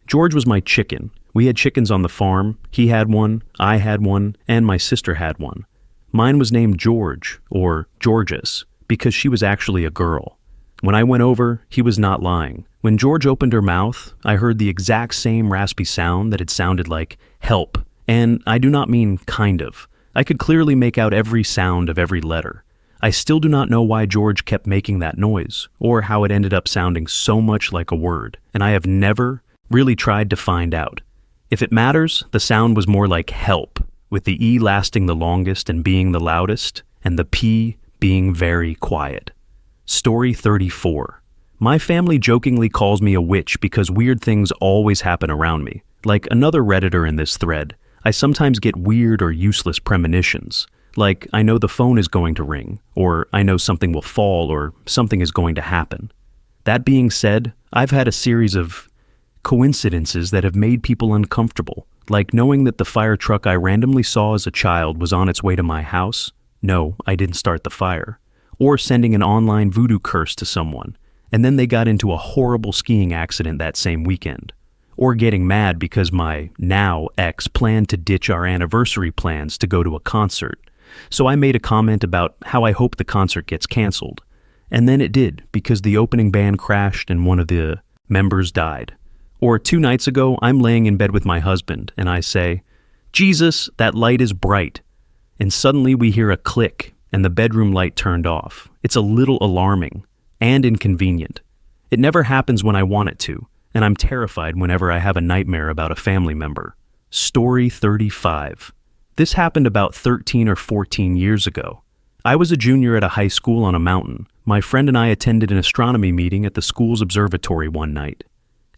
George was my chicken. We had chickens on the farm. He had one, I had one, and my sister had one. Mine was named George, or Georges, because she was actually a girl. When I went over, he was not lying. When George opened her mouth, I heard the exact same raspy sound that had sounded like help, and I do not mean kind of. I could clearly make out every sound of every letter. I still do not know why George kept making that noise, or how it ended up sounding so much like a word, and I have never really tried to find out. If it matters, the sound was more like help, with the E lasting the longest and being the loudest, and the P being very quiet. Story 34. My family jokingly calls me a witch because weird things always happen around me. Like another Redditor in this thread, I sometimes get weird or useless premonitions. Like I know the phone is going to ring, or I know something will fall, or something is going to happen. That being said, I've had a series of coincidences that have made people uncomfortable, like knowing that the fire truck I randomly saw as a child was on its way to my house. No, I didn't start the fire. Or sending an online voodoo curse to someone, and then they got into a horrible skiing accident that same weekend. Or getting mad because my now ex planned to ditch our anniversary plans to go to a concert. So I made a comment about how I hope the concert gets canceled. And then it did, because the opening band crashed and one of the members died. Or 2 nights ago, I'm laying in bed with my husband, and I say, "Jesus, that light is bright." And suddenly we hear a click, and the bedroom light turned off. It's a little alarming and inconvenient. It never happens when I want it to, and I'm terrified whenever I have a nightmare about a family member. Story 35. This happened about 13 or 14 years ago. I was a junior at a high school on a mountain. My friend and I attended an astronomy meeting at the school's observatory one night.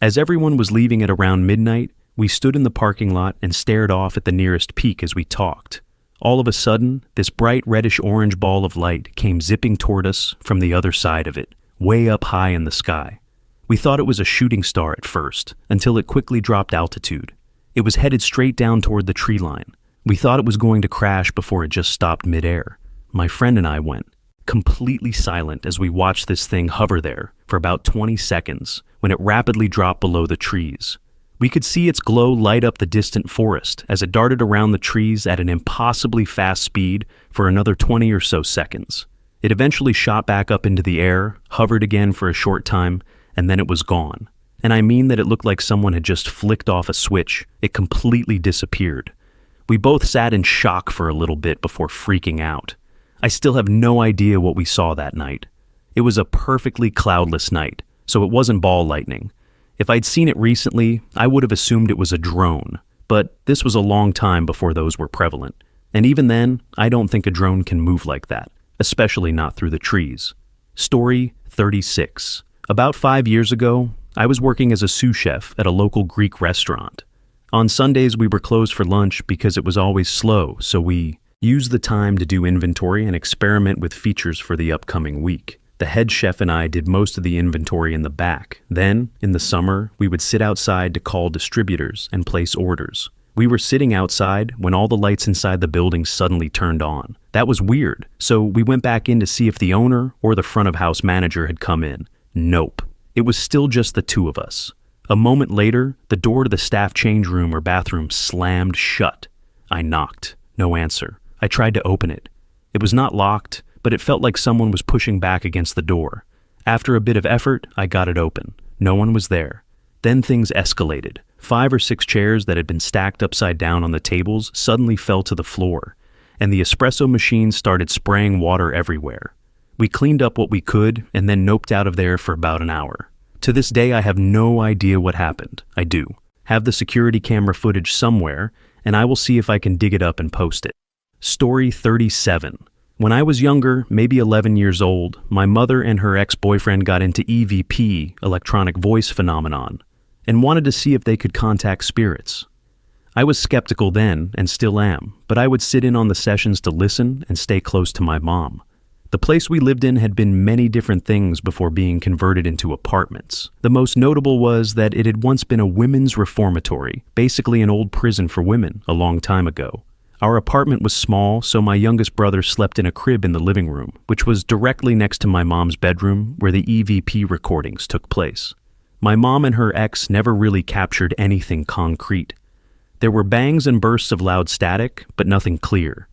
As everyone was leaving at around midnight, we stood in the parking lot and stared off at the nearest peak as we talked. All of a sudden, this bright reddish-orange ball of light came zipping toward us from the other side of it, way up high in the sky. We thought it was a shooting star at first, until it quickly dropped altitude. It was headed straight down toward the tree line. We thought it was going to crash before it just stopped midair. My friend and I went completely silent as we watched this thing hover there for about 20 seconds when it rapidly dropped below the trees. We could see its glow light up the distant forest as it darted around the trees at an impossibly fast speed for another 20 or so seconds. It eventually shot back up into the air, hovered again for a short time, and then it was gone. And I mean that it looked like someone had just flicked off a switch. It completely disappeared. We both sat in shock for a little bit before freaking out. I still have no idea what we saw that night. It was a perfectly cloudless night, so it wasn't ball lightning. If I'd seen it recently, I would have assumed it was a drone, but this was a long time before those were prevalent. And even then, I don't think a drone can move like that, especially not through the trees. Story 36. About 5 years ago, I was working as a sous chef at a local Greek restaurant. On Sundays, we were closed for lunch because it was always slow, so we used the time to do inventory and experiment with features for the upcoming week. The head chef and I did most of the inventory in the back. Then, in the summer, we would sit outside to call distributors and place orders. We were sitting outside when all the lights inside the building suddenly turned on. That was weird, so we went back in to see if the owner or the front of house manager had come in. Nope. It was still just the two of us. A moment later, the door to the staff change room or bathroom slammed shut. I knocked. No answer. I tried to open it. It was not locked, but it felt like someone was pushing back against the door. After a bit of effort, I got it open. No one was there. Then things escalated. 5 or 6 chairs that had been stacked upside down on the tables suddenly fell to the floor, and the espresso machine started spraying water everywhere. We cleaned up what we could and then noped out of there for about an hour. To this day, I have no idea what happened. I do have the security camera footage somewhere, and I will see if I can dig it up and post it. Story 37. When I was younger, maybe 11 years old, my mother and her ex-boyfriend got into EVP, electronic voice phenomenon, and wanted to see if they could contact spirits. I was skeptical then, and still am, but I would sit in on the sessions to listen and stay close to my mom. The place we lived in had been many different things before being converted into apartments. The most notable was that it had once been a women's reformatory, basically an old prison for women, a long time ago. Our apartment was small, so my youngest brother slept in a crib in the living room, which was directly next to my mom's bedroom where the EVP recordings took place. My mom and her ex never really captured anything concrete. There were bangs and bursts of loud static, but nothing clear.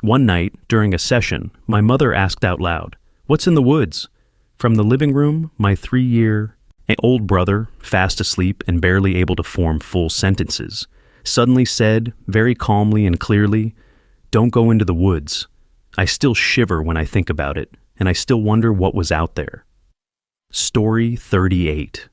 One night, during a session, my mother asked out loud, "What's in the woods?" From the living room, my 3-year-old brother, fast asleep and barely able to form full sentences, suddenly said, very calmly and clearly, "Don't go into the woods." I still shiver when I think about it, and I still wonder what was out there. Story 38.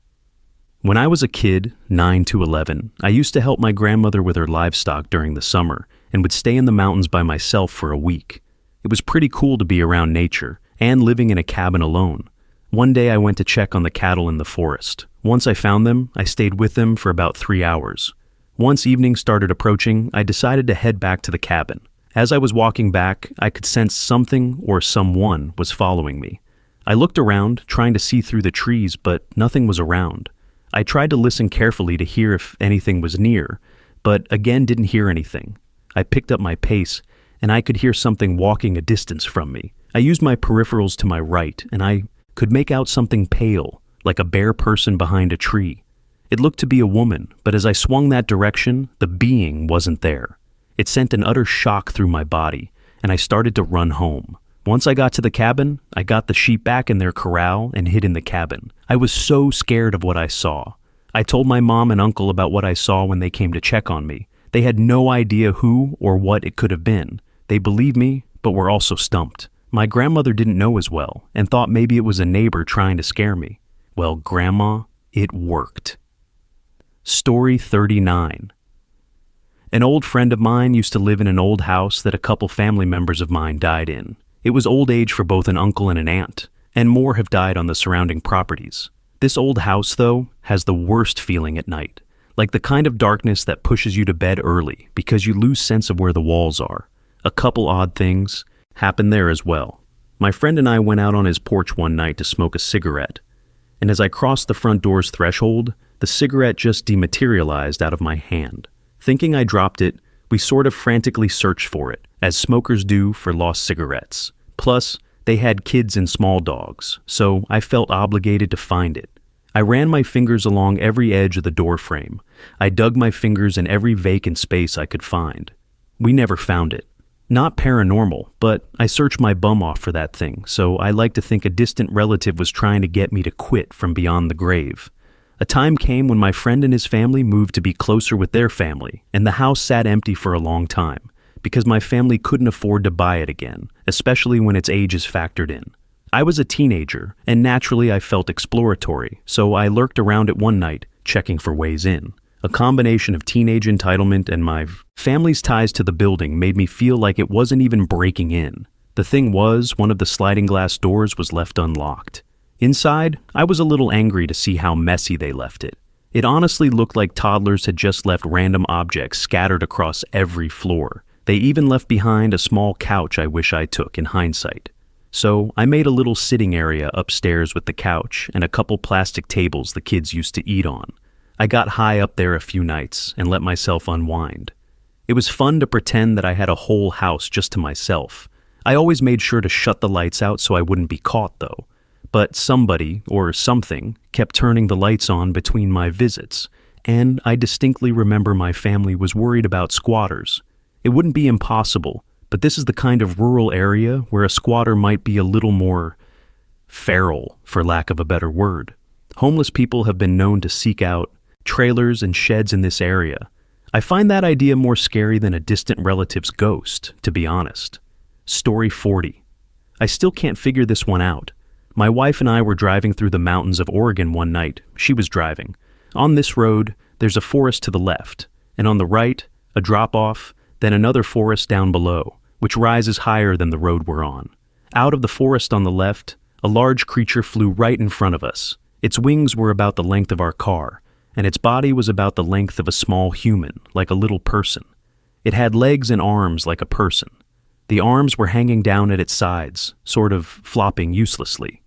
When I was a kid, 9 to 11, I used to help my grandmother with her livestock during the summer and would stay in the mountains by myself for a week. It was pretty cool to be around nature and living in a cabin alone. One day I went to check on the cattle in the forest. Once I found them, I stayed with them for about 3 hours. Once evening started approaching, I decided to head back to the cabin. As I was walking back, I could sense something or someone was following me. I looked around, trying to see through the trees, but nothing was around. I tried to listen carefully to hear if anything was near, but again didn't hear anything. I picked up my pace, and I could hear something walking a distance from me. I used my peripherals to my right, and I could make out something pale, like a bare person behind a tree. It looked to be a woman, but as I swung that direction, the being wasn't there. It sent an utter shock through my body, and I started to run home. Once I got to the cabin, I got the sheep back in their corral and hid in the cabin. I was so scared of what I saw. I told my mom and uncle about what I saw when they came to check on me. They had no idea who or what it could have been. They believed me, but were also stumped. My grandmother didn't know as well, and thought maybe it was a neighbor trying to scare me. Well, Grandma, it worked. Story 39. An old friend of mine used to live in an old house that a couple family members of mine died in. It was old age for both an uncle and an aunt, and more have died on the surrounding properties. This old house, though, has the worst feeling at night. Like the kind of darkness that pushes you to bed early because you lose sense of where the walls are. A couple odd things happen there as well. My friend and I went out on his porch one night to smoke a cigarette, and as I crossed the front door's threshold, the cigarette just dematerialized out of my hand. Thinking I dropped it, we sort of frantically searched for it, as smokers do for lost cigarettes. Plus, they had kids and small dogs, so I felt obligated to find it. I ran my fingers along every edge of the door frame. I dug my fingers in every vacant space I could find. We never found it. Not paranormal, but I searched my bum off for that thing, so I like to think a distant relative was trying to get me to quit from beyond the grave. A time came when my friend and his family moved to be closer with their family, and the house sat empty for a long time, because my family couldn't afford to buy it again, especially when its age is factored in. I was a teenager, and naturally I felt exploratory, so I lurked around it one night, checking for ways in. A combination of teenage entitlement and my family's ties to the building made me feel like it wasn't even breaking in. The thing was, one of the sliding glass doors was left unlocked. Inside, I was a little angry to see how messy they left it. It honestly looked like toddlers had just left random objects scattered across every floor. They even left behind a small couch I wish I took in hindsight. So I made a little sitting area upstairs with the couch and a couple plastic tables the kids used to eat on. I got high up there a few nights and let myself unwind. It was fun to pretend that I had a whole house just to myself. I always made sure to shut the lights out so I wouldn't be caught, though. But somebody, or something, kept turning the lights on between my visits, and I distinctly remember my family was worried about squatters. It wouldn't be impossible, but this is the kind of rural area where a squatter might be a little more feral, for lack of a better word. Homeless people have been known to seek out trailers and sheds in this area. I find that idea more scary than a distant relative's ghost, to be honest. Story 40. I still can't figure this one out. My wife and I were driving through the mountains of Oregon one night. She was driving. On this road, there's a forest to the left, and on the right, a drop-off, then another forest down below, which rises higher than the road we're on. Out of the forest on the left, a large creature flew right in front of us. Its wings were about the length of our car, and its body was about the length of a small human, like a little person. It had legs and arms like a person. The arms were hanging down at its sides, sort of flopping uselessly.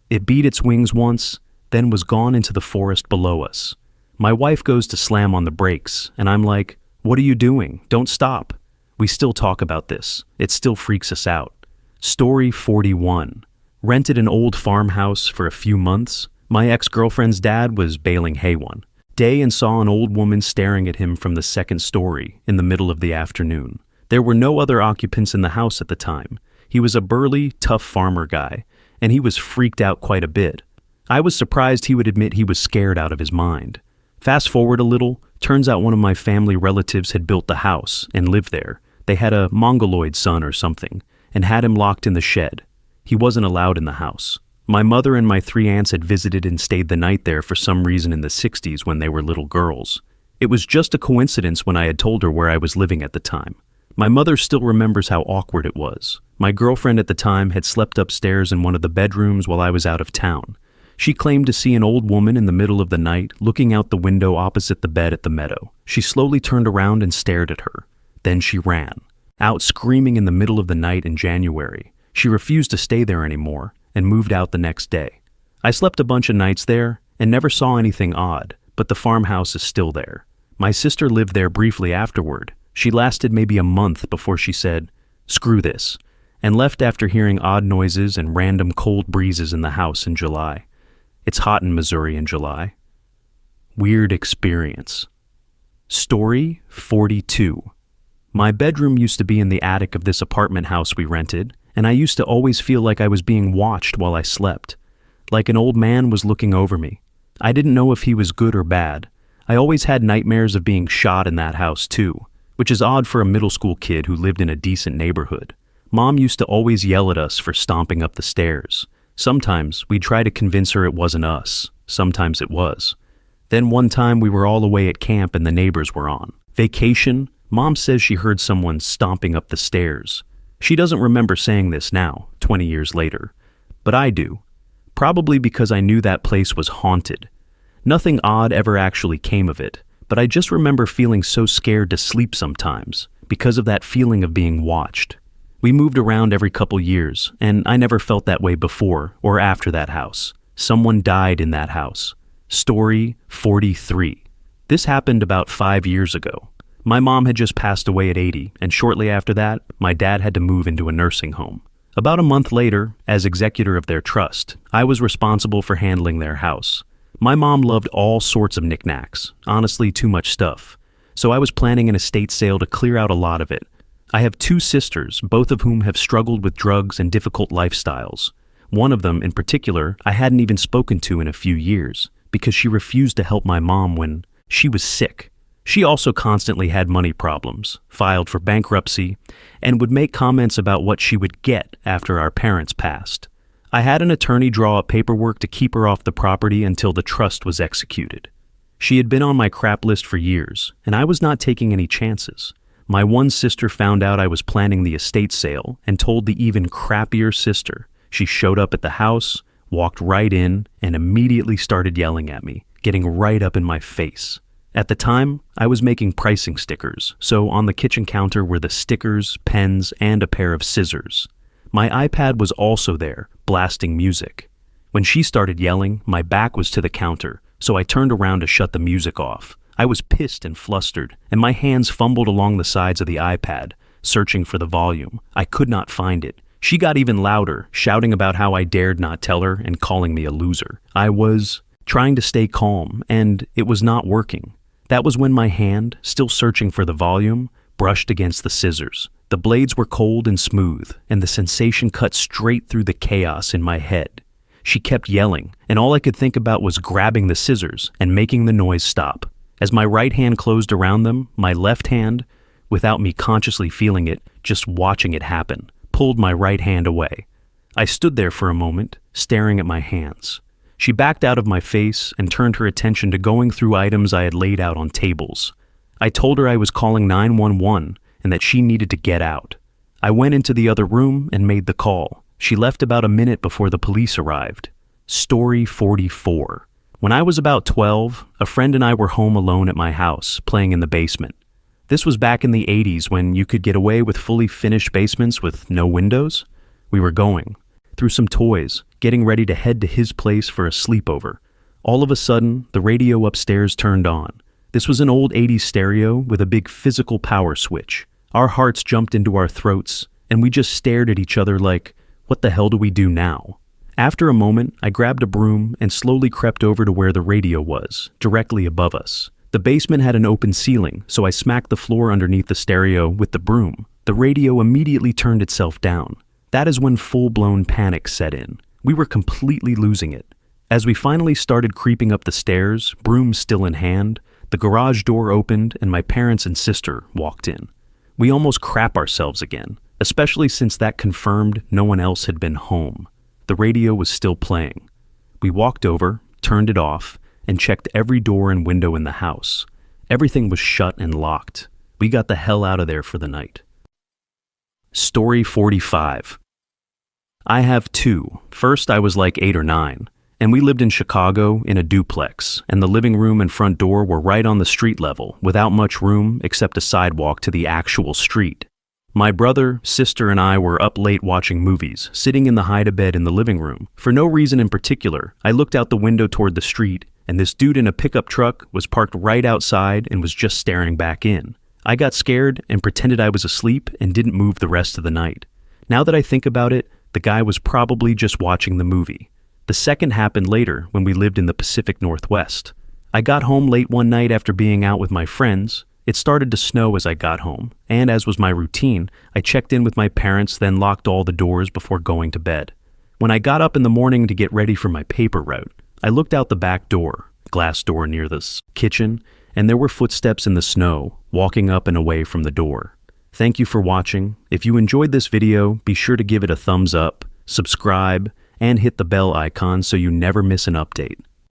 It beat its wings once, then was gone into the forest below us. My wife goes to slam on the brakes, and I'm like, "What are you doing? Don't stop." We still talk about this. It still freaks us out. Story 41. Rented an old farmhouse for a few months. My ex-girlfriend's dad was baling hay one day and saw an old woman staring at him from the second story in the middle of the afternoon. There were no other occupants in the house at the time. He was a burly, tough farmer guy, and he was freaked out quite a bit. I was surprised he would admit he was scared out of his mind. Fast forward a little, turns out one of my family relatives had built the house and lived there. They had a mongoloid son or something, and had him locked in the shed. He wasn't allowed in the house. My mother and my 3 aunts had visited and stayed the night there for some reason in the 60s when they were little girls. It was just a coincidence when I had told her where I was living at the time. My mother still remembers how awkward it was. My girlfriend at the time had slept upstairs in one of the bedrooms while I was out of town. She claimed to see an old woman in the middle of the night looking out the window opposite the bed at the meadow. She slowly turned around and stared at her. Then she ran, out screaming in the middle of the night in January. She refused to stay there anymore and moved out the next day. I slept a bunch of nights there and never saw anything odd, but the farmhouse is still there. My sister lived there briefly afterward. She lasted maybe a month before she said, "Screw this," and left after hearing odd noises and random cold breezes in the house in July. It's hot in Missouri in July. Weird experience. Story 42. My bedroom used to be in the attic of this apartment house we rented, and I used to always feel like I was being watched while I slept. Like an old man was looking over me. I didn't know if he was good or bad. I always had nightmares of being shot in that house too, which is odd for a middle school kid who lived in a decent neighborhood. Mom used to always yell at us for stomping up the stairs. Sometimes we'd try to convince her it wasn't us. Sometimes it was. Then one time we were all away at camp and the neighbors were on vacation. Mom says she heard someone stomping up the stairs. She doesn't remember saying this now, 20 years later. But I do. Probably because I knew that place was haunted. Nothing odd ever actually came of it, but I just remember feeling so scared to sleep sometimes because of that feeling of being watched. We moved around every couple years, and I never felt that way before or after that house. Someone died in that house. Story 43. This happened about 5 years ago. My mom had just passed away at 80, and shortly after that, my dad had to move into a nursing home. About a month later, as executor of their trust, I was responsible for handling their house. My mom loved all sorts of knickknacks, honestly too much stuff. So I was planning an estate sale to clear out a lot of it. I have 2 sisters, both of whom have struggled with drugs and difficult lifestyles. One of them, in particular, I hadn't even spoken to in a few years, because she refused to help my mom when she was sick. She also constantly had money problems, filed for bankruptcy, and would make comments about what she would get after our parents passed. I had an attorney draw up paperwork to keep her off the property until the trust was executed. She had been on my crap list for years, and I was not taking any chances. My one sister found out I was planning the estate sale and told the even crappier sister. She showed up at the house, walked right in, and immediately started yelling at me, getting right up in my face. At the time, I was making pricing stickers, so on the kitchen counter were the stickers, pens, and a pair of scissors. My iPad was also there, blasting music. When she started yelling, my back was to the counter, so I turned around to shut the music off. I was pissed and flustered, and my hands fumbled along the sides of the iPad, searching for the volume. I could not find it. She got even louder, shouting about how I dared not tell her and calling me a loser. I was trying to stay calm, and it was not working. That was when my hand, still searching for the volume, brushed against the scissors. The blades were cold and smooth, and the sensation cut straight through the chaos in my head. She kept yelling, and all I could think about was grabbing the scissors and making the noise stop. As my right hand closed around them, my left hand, without me consciously feeling it, just watching it happen, pulled my right hand away. I stood there for a moment, staring at my hands. She backed out of my face and turned her attention to going through items I had laid out on tables. I told her I was calling 911 and that she needed to get out. I went into the other room and made the call. She left about a minute before the police arrived. Story 44. When I was about 12, a friend and I were home alone at my house, playing in the basement. This was back in the 80s when you could get away with fully finished basements with no windows. We were going through some toys, getting ready to head to his place for a sleepover. All of a sudden, the radio upstairs turned on. This was an old 80s stereo with a big physical power switch. Our hearts jumped into our throats, and we just stared at each other like, what the hell do we do now? After a moment, I grabbed a broom and slowly crept over to where the radio was, directly above us. The basement had an open ceiling, so I smacked the floor underneath the stereo with the broom. The radio immediately turned itself down. That is when full-blown panic set in. We were completely losing it. As we finally started creeping up the stairs, broom still in hand, the garage door opened and my parents and sister walked in. We almost crap ourselves again, especially since that confirmed no one else had been home. The radio was still playing. We walked over, turned it off, and checked every door and window in the house. Everything was shut and locked. We got the hell out of there for the night. Story 45. I have two. First, I was like 8 or 9, and we lived in Chicago in a duplex, and the living room and front door were right on the street level, without much room except a sidewalk to the actual street. My brother, sister, and I were up late watching movies, sitting in the hide-a-bed in the living room. For no reason in particular, I looked out the window toward the street, and this dude in a pickup truck was parked right outside and was just staring back in. I got scared and pretended I was asleep and didn't move the rest of the night. Now that I think about it, the guy was probably just watching the movie. The second happened later when we lived in the Pacific Northwest. I got home late one night after being out with my friends. It started to snow as I got home, and as was my routine, I checked in with my parents, then locked all the doors before going to bed. When I got up in the morning to get ready for my paper route, I looked out the back door, glass door near the kitchen, and there were footsteps in the snow, walking up and away from the door. Thank you for watching. If you enjoyed this video, be sure to give it a thumbs up, subscribe, and hit the bell icon so you never miss an update.